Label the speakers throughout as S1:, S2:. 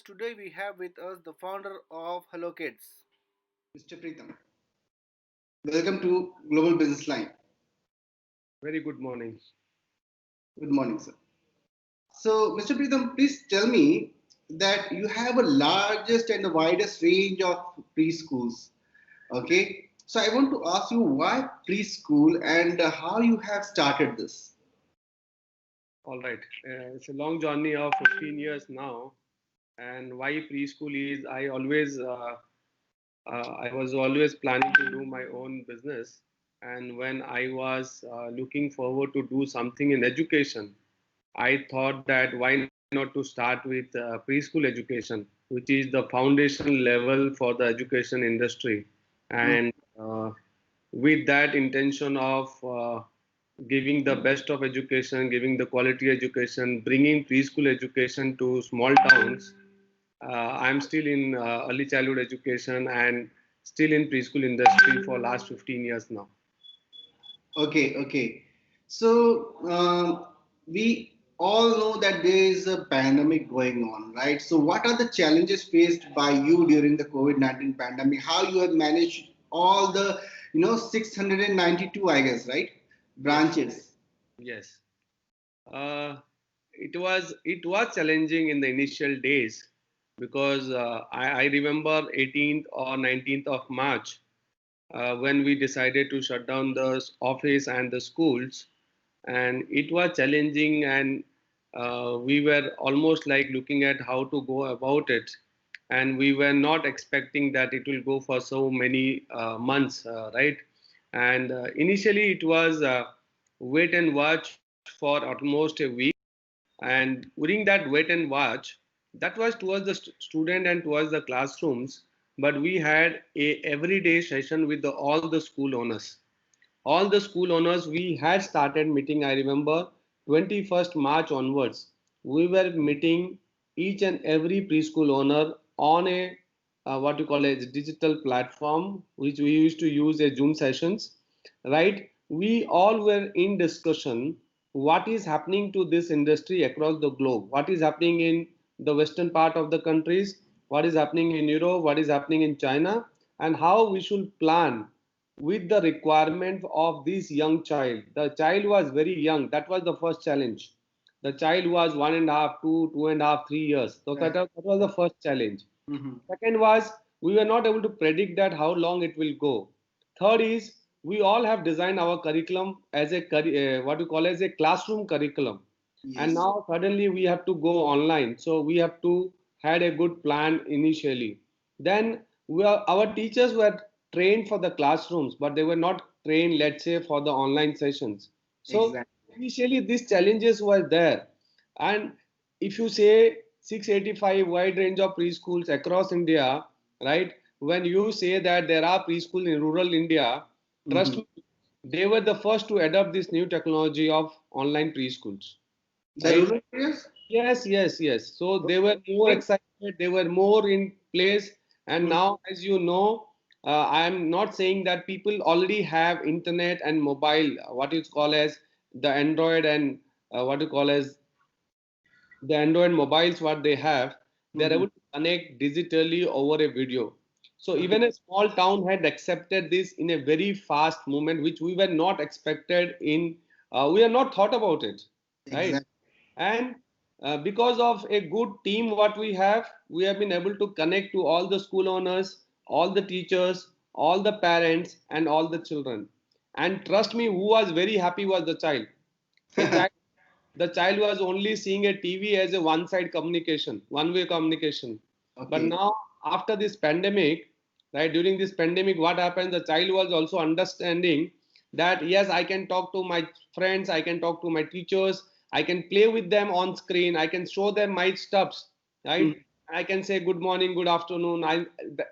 S1: Viewers, today we have with us the founder of Hello Kids.
S2: Mr. Preetam. Welcome to Global Business Line.
S3: Very good morning.
S2: Good morning, sir. So, Mr. Preetam, please tell me that you have a largest and the widest range of preschools. Okay. So, I want to ask you why preschool and how you have started this.
S3: All right. It's a long journey of 15 years now. And why preschool is I was always planning to do my own business. And when I was looking forward to do something in education, I thought that why not to start with preschool education, which is the foundation level for the education industry.
S2: Mm.
S3: And with that intention of giving the best of education, giving the quality education, bringing preschool education to small towns. I'm still in early childhood education and still in preschool industry for last 15 years now.
S2: Okay. So, we all know that there is a pandemic going on, right? So, what are the challenges faced by you during the COVID-19 pandemic? How you have managed all the, 692, I guess, right?
S3: Yes,
S2: Branches.
S3: yes. Uh, it was challenging in the initial days because I remember 18th or 19th of March when we decided to shut down the office and the schools, and it was challenging, and we were almost like looking at how to go about it, and we were not expecting that it will go for so many months, right? And initially it was wait and watch for almost a week, and during that wait and watch, that was towards the student and towards the classrooms, but we had a everyday session with all the school owners. All the school owners, we had started meeting, I remember 21st March onwards. We were meeting each and every preschool owner on a what you call a digital platform, which we used to use a Zoom sessions, right? We all were in discussion what is happening to this industry across the globe, what is happening in the western part of the countries, what is happening in Europe, what is happening in China, and how we should plan with the requirement of this young child. The child was very young. That was the first challenge. The child was 1.5, 2.5, 3 years. So
S2: Right.
S3: that was the first challenge.
S2: Mm-hmm.
S3: Second was we were not able to predict that how long it will go. Third is we all have designed our curriculum as a what we call as a classroom curriculum, and
S2: Yes.
S3: now suddenly we have to go online. So we have to had a good plan initially. Then our teachers were trained for the classrooms, but they were not trained, let's say, for the online sessions. So
S2: Exactly.
S3: initially these challenges were there, and if you say 685 wide range of preschools across India, right? When you say that there are preschool in rural India, trust
S2: Mm-hmm.
S3: me, they were the first to adopt this new technology of online preschools,
S2: The
S3: right?
S2: rural areas?
S3: Yes. So they were more
S2: Okay.
S3: excited, they were more in place, and
S2: Mm.
S3: now, as you know, I am not saying that people already have internet and mobile, what you call as the Android and what you call as the Android mobiles, what they have, they're
S2: Mm-hmm.
S3: able to connect digitally over a video. So
S2: Okay.
S3: even a small town had accepted this in a very fast moment, which we were not expected in. We are not thought about it, right?
S2: Exactly.
S3: And because of a good team, what we have been able to connect to all the school owners, all the teachers, all the parents, and all the children. And trust me, who was very happy was the child. The child the child was only seeing a TV as a one side communication, one way communication. But
S2: Okay.
S3: now, after this pandemic, right, during this pandemic, what happened? The child was also understanding that yes, I can talk to my friends, I can talk to my teachers, I can play with them on screen, I can show them my stuffs, right?
S2: Mm-hmm.
S3: I can say good morning, good afternoon.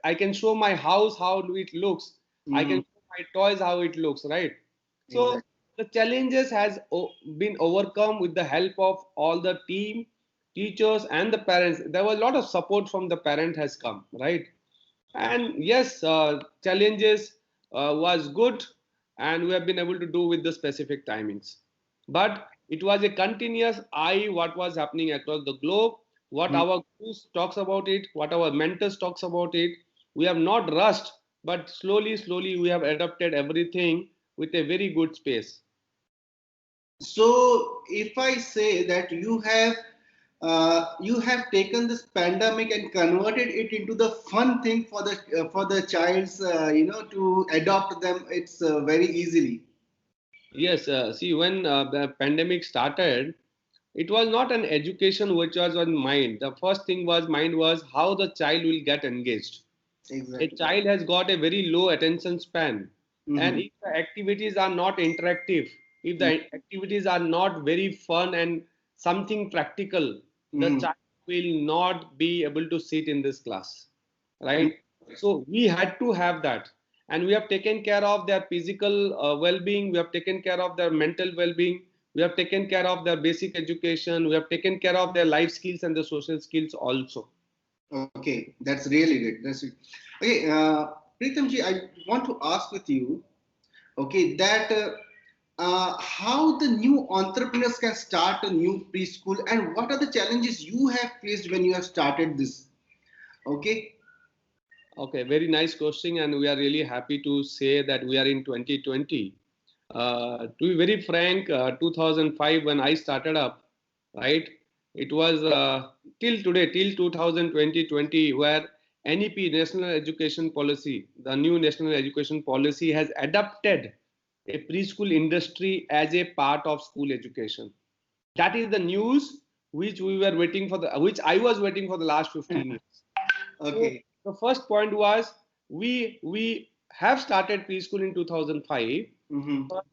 S3: I can show my house how it looks. I can
S2: Mm-hmm.
S3: show my toys how it looks, right? So
S2: Exactly.
S3: the challenges has been overcome with the help of all the team, teachers, and the parents. There was a lot of support from the parent has come, right? And yes, challenges was good, and we have been able to do with the specific timings. But it was a continuous eye what was happening across the globe. what
S2: Mhm.
S3: our gurus talks about it, what our mentors talks about it. We have not rushed, but slowly we have adapted everything with a very good space.
S2: So, if I say that you have taken this pandemic and converted it into the fun thing for the child's to adopt them, it's very easily.
S3: Yes, see, when the pandemic started, it was not an education which was on mind. The first thing was mind was how the child will get engaged. A
S2: Exactly.
S3: child has got a very low attention span, and
S2: Mm-hmm.
S3: if the activities are not interactive, if the activities are not very fun and something practical, the
S2: Mm-hmm.
S3: child will not be able to sit in this class, right? So we had to have that, and we have taken care of their physical well-being, we have taken care of their mental well-being, we have taken care of their basic education, we have taken care of their life skills and the social skills also.
S2: Okay, that's really good. That's it. Okay, Preetam ji, I want to ask with you. Okay, that how the new entrepreneurs can start a new preschool, and what are the challenges you have faced when you have started this? Okay.
S3: Okay, very nice question, and we are really happy to say that we are in 2020. To be very frank, 2005 when I started up, right? It was till today, till 2020, where NEP, National Education Policy, the new National Education Policy has adapted a preschool industry as a part of school education. That is the news which we were waiting for which I was waiting for the last 15 years. So
S2: Okay.
S3: the first point was we have started preschool in 2005.
S2: Mm-hmm.
S3: But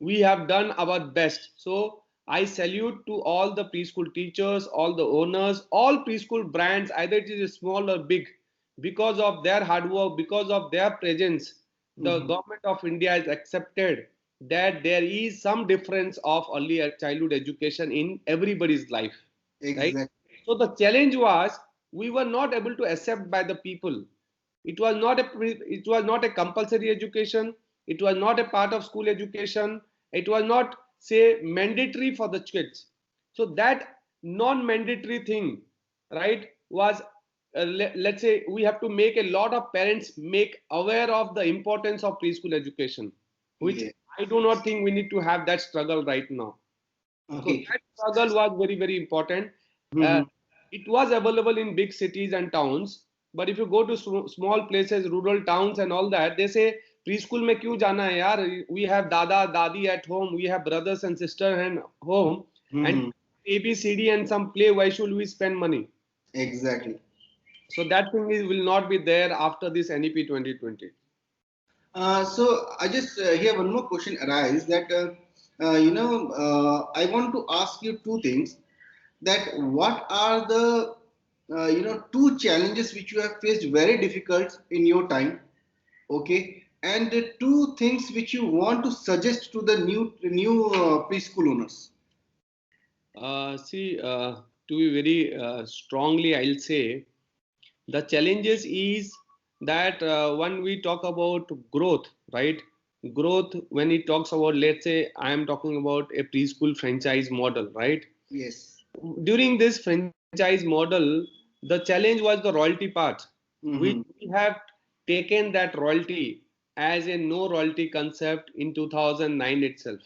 S3: we have done our best. So I salute to all the preschool teachers, all the owners, all preschool brands, either it is small or big, because of their hard work, because of their presence, the
S2: Mm-hmm.
S3: government of India has accepted that there is some difference of early childhood education in everybody's life, right?
S2: Exactly.
S3: So the challenge was we were not able to accept by the people. It was not a compulsory education. It was not a part of school education. It was not say mandatory for the kids. So that non-mandatory thing, right, was let's say we have to make a lot of parents make aware of the importance of preschool education, which
S2: Yeah.
S3: I do not think we need to have that struggle right now. So
S2: Okay.
S3: that struggle was very important. Uh,
S2: Mm-hmm.
S3: it was available in big cities and towns, but if you go to small places, rural towns and all that, they say preschool में क्यों जाना है यार? We have dada dadi at home, we have brothers and sisters at home, and
S2: Mm-hmm.
S3: ABCD and some play. Why should we spend money?
S2: Exactly.
S3: So that thing will not be there after this NEP 2020.
S2: So I just here one more question arise that I want to ask you two things. That what are the two challenges which you have faced very difficult in your time, okay, and the two things which you want to suggest to the new preschool owners.
S3: See, to be very strongly, I'll say the challenges is that when we talk about growth, right? Growth, when it talks about, let's say, I am talking about a preschool franchise model, right?
S2: Yes.
S3: During this franchise model, the challenge was the royalty part, which
S2: Mm-hmm.
S3: we have taken that royalty as a no royalty concept in 2009 itself,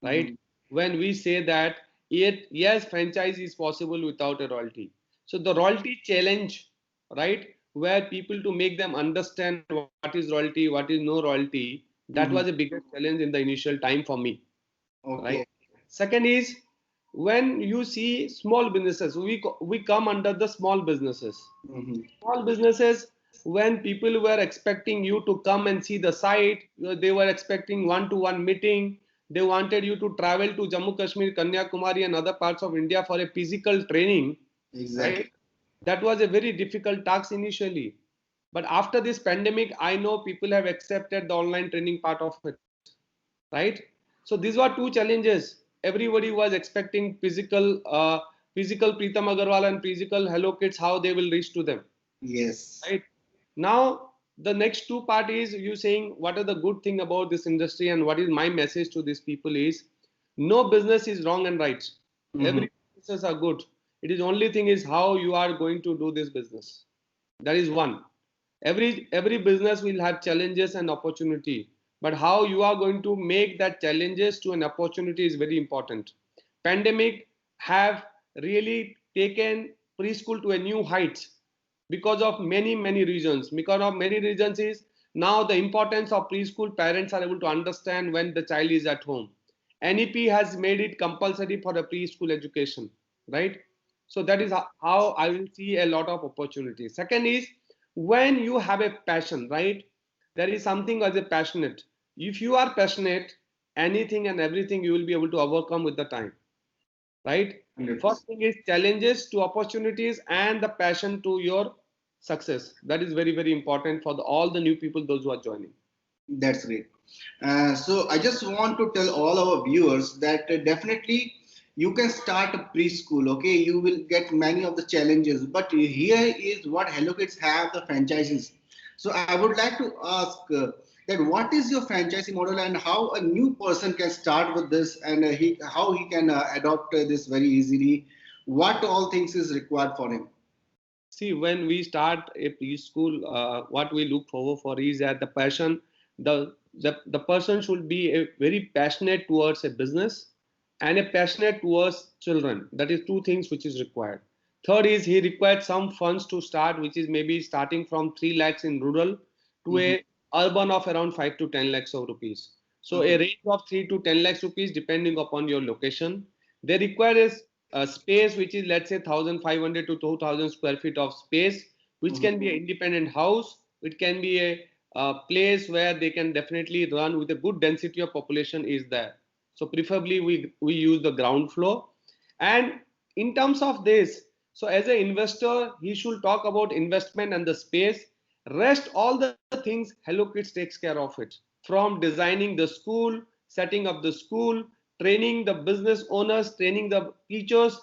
S3: right?
S2: Mm-hmm.
S3: When we say that yes, franchise is possible without a royalty. So the royalty challenge, right, where people to make them understand what is royalty, what is no royalty, that was a
S2: Mm-hmm.
S3: biggest challenge in the initial time for me, right?
S2: Okay.
S3: Second is when you see small businesses, we come under the small businesses.
S2: Mm-hmm.
S3: Small businesses, when people were expecting you to come and see the site, they were expecting one-to-one meeting. They wanted you to travel to Jammu Kashmir, Kanyakumari, and other parts of India for a physical training, right?
S2: Exactly.
S3: That was a very difficult task initially. But after this pandemic, I know people have accepted the online training part of it, right? So these were two challenges. Everybody was expecting physical Pritam Agrawal and physical Hello Kids, how they will reach to them,
S2: Yes.
S3: right? Now the next two part is you saying what are the good thing about this industry and what is my message to these people is no business is wrong and right.
S2: Mm-hmm.
S3: Every businesses are good. It is only thing is how you are going to do this business. That is one. Every business will have challenges and opportunity, but how you are going to make that challenges to an opportunity is very important. Pandemic have really taken preschool to a new heights because of many reasons. Because of many reasons is now the importance of preschool, parents are able to understand when the child is at home. NEP has made it compulsory for the preschool education, right? So that is how I will see a lot of opportunities. Second is when you have a passion, right? There is something as a passionate. If you are passionate, anything and everything you will be able to overcome with the time, right? First
S2: 100%.
S3: thing is challenges to opportunities and the passion to your success. That is very important for all the new people, those who are joining.
S2: That's great. So I just want to tell all our viewers that definitely you can start a preschool. Okay, you will get many of the challenges, but here is what Hello Kids have the franchises. So I would like to ask that what is your franchisee model and how a new person can start with this and how he can adopt this very easily. What all things is required for him?
S3: See, when we start a preschool, what we look forward for is that the passion, the person should be a very passionate towards a business and a passionate towards children. That is two things which is required. Third is he required some funds to start, which is maybe starting from 3 lakhs in rural to
S2: Mhm.
S3: a urban of around 5 to 10 lakhs of rupees. So a
S2: Okay.
S3: range of 3 to 10 lakhs rupees depending upon your location. They require a space which is, let's say, 1,500 to 2,000 square feet of space, which
S2: Mhm.
S3: can be an independent house. It can be a place where they can definitely run with a good density of population is there. So preferably we use the ground floor. And in terms of this, so as an investor, he should talk about investment and the space. Rest all the things Hello Kids takes care of it. From designing the school, setting up the school, training the business owners, training the teachers,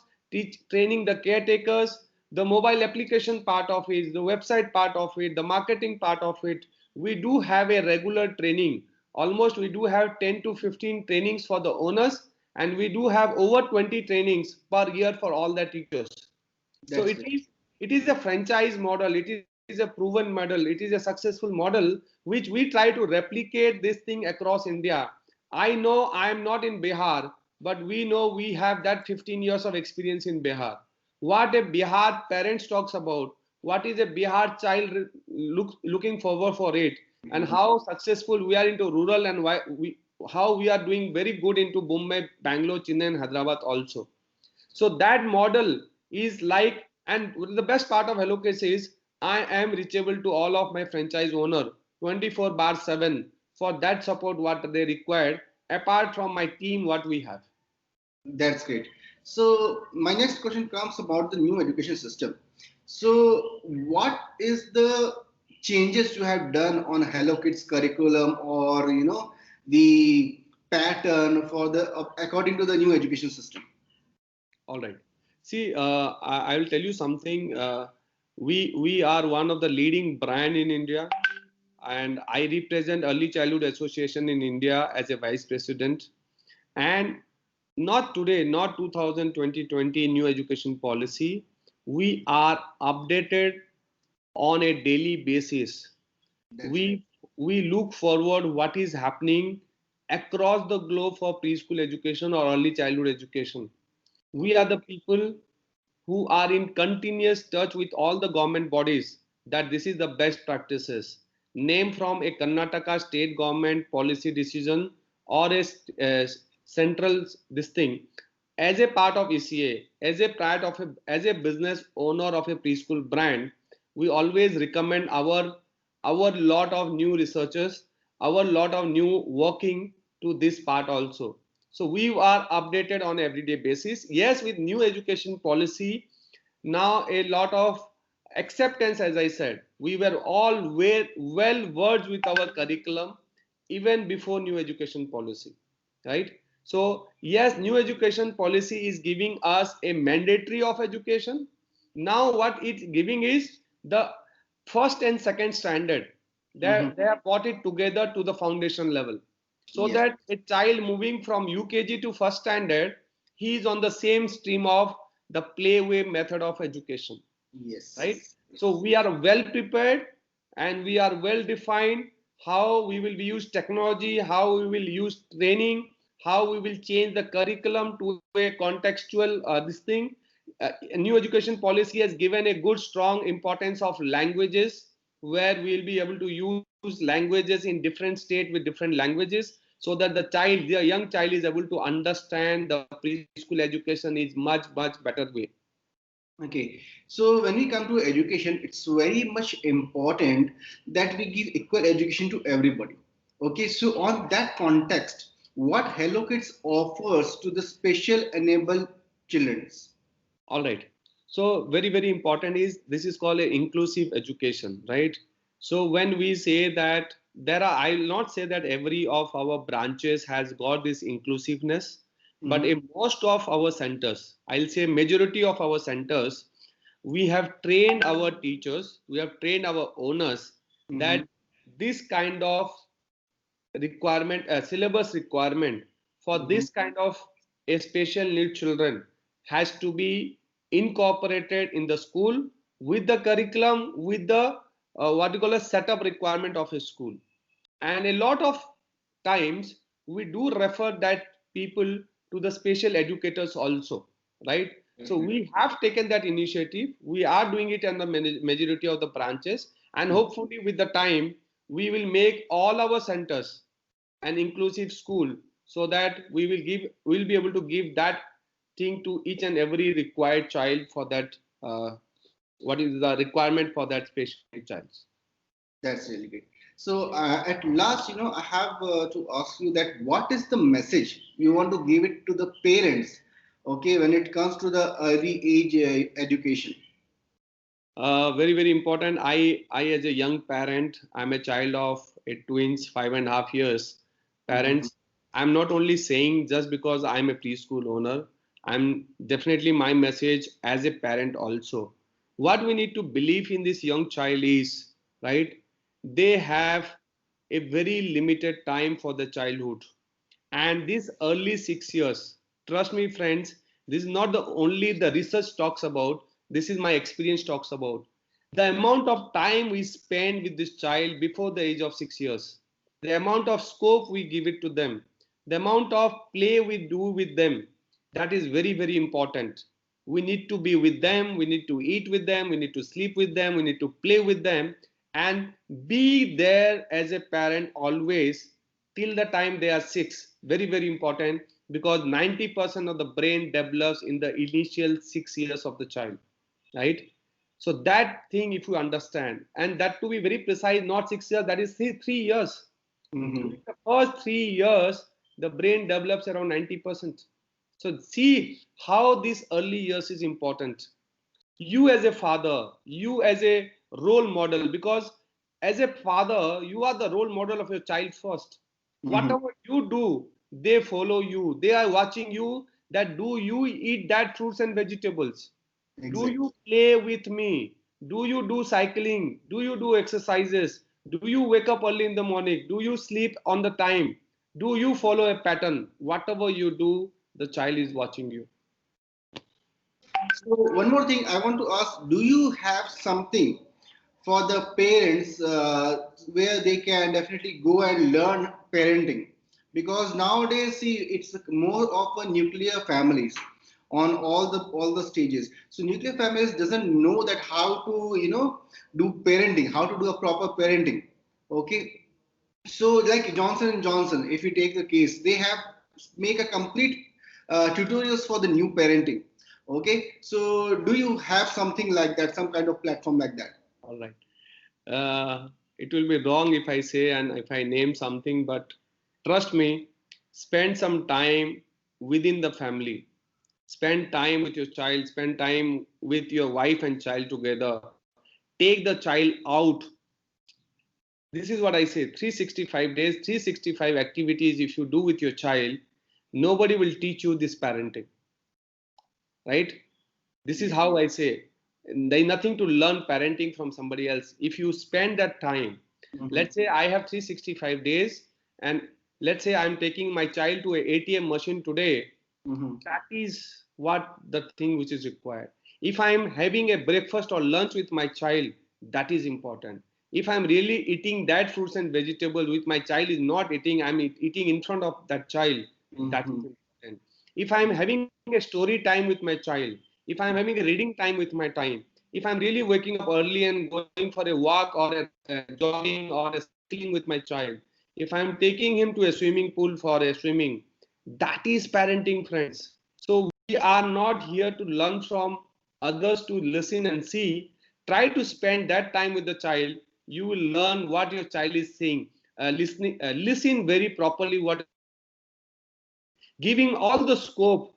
S3: training the caretakers, the mobile application part of it, the website part of it, the marketing part of it. We do have a regular training. Almost we do have 10 to 15 trainings for the owners, and we do have over 20 trainings per year for all the teachers. So
S2: That's great.
S3: it is a franchise model, it is a proven model, it is a successful model which we try to replicate this thing across India. I know I am not in Bihar, but we know we have that 15 years of experience in Bihar. What a Bihar parents talks about, what is a Bihar child looking forward for it, and
S2: Mhm.
S3: how successful we are into rural, and how we are doing very good into Bombay, Bangalore, Chennai, and Hyderabad also. So that model is like, and the best part of HelloCase is I am reachable to all of my franchise owner 24 bar 7 for that support what they required apart from my team what we have.
S2: That's great. So my next question comes about the new education system. So what is the changes you have done on Hello Kids curriculum or the pattern for the according to the new education system?
S3: All right. See, I will tell you something. We are one of the leading brand in India, and I represent Early Childhood Association in India as a vice president. And not today, not 2020 new education policy. We are updated on a daily basis.
S2: That's great.
S3: We look forward what is happening across the globe for preschool education or early childhood education. We are
S2: Okay.
S3: the people who are in continuous touch with all the government bodies that this is the best practices. Name from a Karnataka state government policy decision or a central this thing. As a part of ECA, as a part of as a business owner of a preschool brand, we always recommend our lot of new researchers, our lot of new working to this part also. So we are updated on everyday basis. Yes, with new education policy, now a lot of acceptance, as I said, we were all well versed with our curriculum even before new education policy, right? So yes, new education policy is giving us a mandatory of education. Now what it's giving is the first and second standard.
S2: Mhm.
S3: They have brought it together to the foundation level, so
S2: Yes.
S3: that a child moving from UKG to first standard, he is on the same stream of the playway method of education, right?
S2: Yes.
S3: So we are well prepared and we are well defined how we will use technology, how we will use training, how we will change the curriculum to a contextual this thing. A new education policy has given a good strong importance of languages, where we will be able to use languages in different state with different languages, so that the young child is able to understand the preschool education is much better way.
S2: Okay, so when we come to education, it's very much important that we give equal education to everybody. Okay, so on that context, what Hello Kids offers to the special enabled childrens?
S3: All right. So very important is this is called a inclusive education, right? So when we say that there are, I will not say that every of our branches has got this inclusiveness, but
S2: Mhm.
S3: in most of our centers, I'll say majority of our centers, we have trained our teachers, we have trained our owners
S2: Mhm.
S3: that this kind of requirement, a syllabus requirement for
S2: Mhm.
S3: this kind of a special need children has to be incorporated in the school with the curriculum, with the what you call a setup requirement of a school. And a lot of times we do refer that people to the special educators also, right? So
S2: Definitely.
S3: we have taken that initiative, we are doing it in the majority of the branches, and hopefully with the time we will make all our centers an inclusive school, so that we'll be able to give that thing to each and every required child for that what is the requirement for that special need child.
S2: That's really great. So at last, I have to ask you that what is the message you want to give it to the parents, okay, when it comes to the early age education?
S3: Very important. I as a young parent, I'm a child of a twins, 5.5 years
S2: Mhm.
S3: parents. I'm not only saying just because I'm a preschool owner. I'm definitely my message as a parent also. What we need to believe in this young child is, right, they have a very limited time for the childhood, and these early 6 years, trust me friends, this is not the only the research talks about, this is my experience talks about the amount of time we spend with this child before the age of 6 years, the amount of scope we give it to them, the amount of play we do with them, that is very important. We need to be with them, we need to eat with them, we need to sleep with them, we need to play with them, and be there as a parent always till the time they are 6. Very important, because 90% of the brain develops in the initial 6 years of the child, right? So that thing if you understand, and that to be very precise, not 6 years, that is 3 years.
S2: Mhm.
S3: During the first 3 years the brain develops around 90%. So see how this early years is important. You as a father, you as a role model, because as a father you are the role model of your child first.
S2: Mhm.
S3: Whatever you do, they follow you, they are watching you, that do you eat that fruits and vegetables, do
S2: Exactly.
S3: you play with me, do you do cycling, do you do exercises, do you wake up early in the morning, do you sleep on the time, do you follow a pattern, whatever you do, the child is watching you.
S2: So one more thing I want to ask: do you have something for the parents where they can definitely go and learn parenting? Because nowadays, see, it's more of a nuclear families on all the stages. So nuclear families doesn't know that how to do parenting, how to do a proper parenting. Okay, so like Johnson and Johnson, if you take the case, they have make a complete tutorials for the new parenting. Okay, so do you have something like that, some kind of platform like that?
S3: All right. It will be wrong if I say and if I name something, but trust me, spend some time within the family. Spend time with your child, spend time with your wife and child together. Take the child out. This is what I say, 365 days, 365 activities if you do with your child, nobody will teach you this parenting, right? This is
S2: Yeah.
S3: how I say. There is nothing to learn parenting from somebody else. If you spend that time,
S2: Mhm.
S3: let's say I have 365 days, and let's say I'm taking my child to a ATM machine today,
S2: Mhm.
S3: That is what the thing which is required. If I am having a breakfast or lunch with my child, that is important. If I am really eating that fruits and vegetables with my child is not eating, I am eating in front of that child, that is
S2: Mhm.
S3: important. If I am having a story time with my child, if I am having a reading time with my time, if I'm really waking up early and going for a walk or a jogging or a cycling with my child, if I'm taking him to a swimming pool for a swimming, that is parenting, friends. So we are not here to learn from others, to listen and see. Try to spend that time with the child. You will learn what your child is saying. Listen very properly what giving all the scope,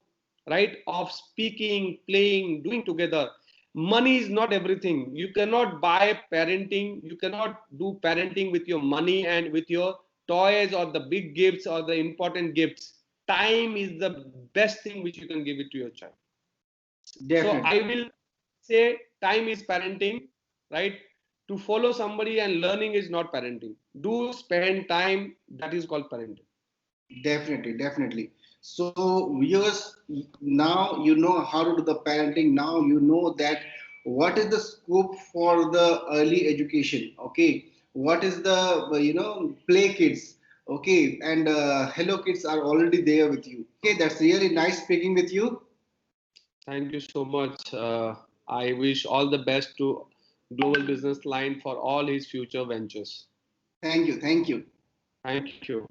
S3: right, of speaking, playing, doing together. Money is not everything. You cannot buy parenting, you cannot do parenting with your money and with your toys or the big gifts or the important gifts. Time is the best thing which you can give it to your child. So
S2: Definitely.
S3: I will say time is parenting, right? To follow somebody and learning is not parenting. Do spend time, that is called parenting.
S2: Definitely, definitely. So, viewers, now you know how to do the parenting. Now you know that what is the scope for the early education. Okay, what is the play kids. Okay, and hello kids are already there with you. Okay, that's really nice speaking with you.
S3: Thank you so much. I wish all the best to Global Business Line for all his future ventures.
S2: Thank you, thank you.
S3: Thank you.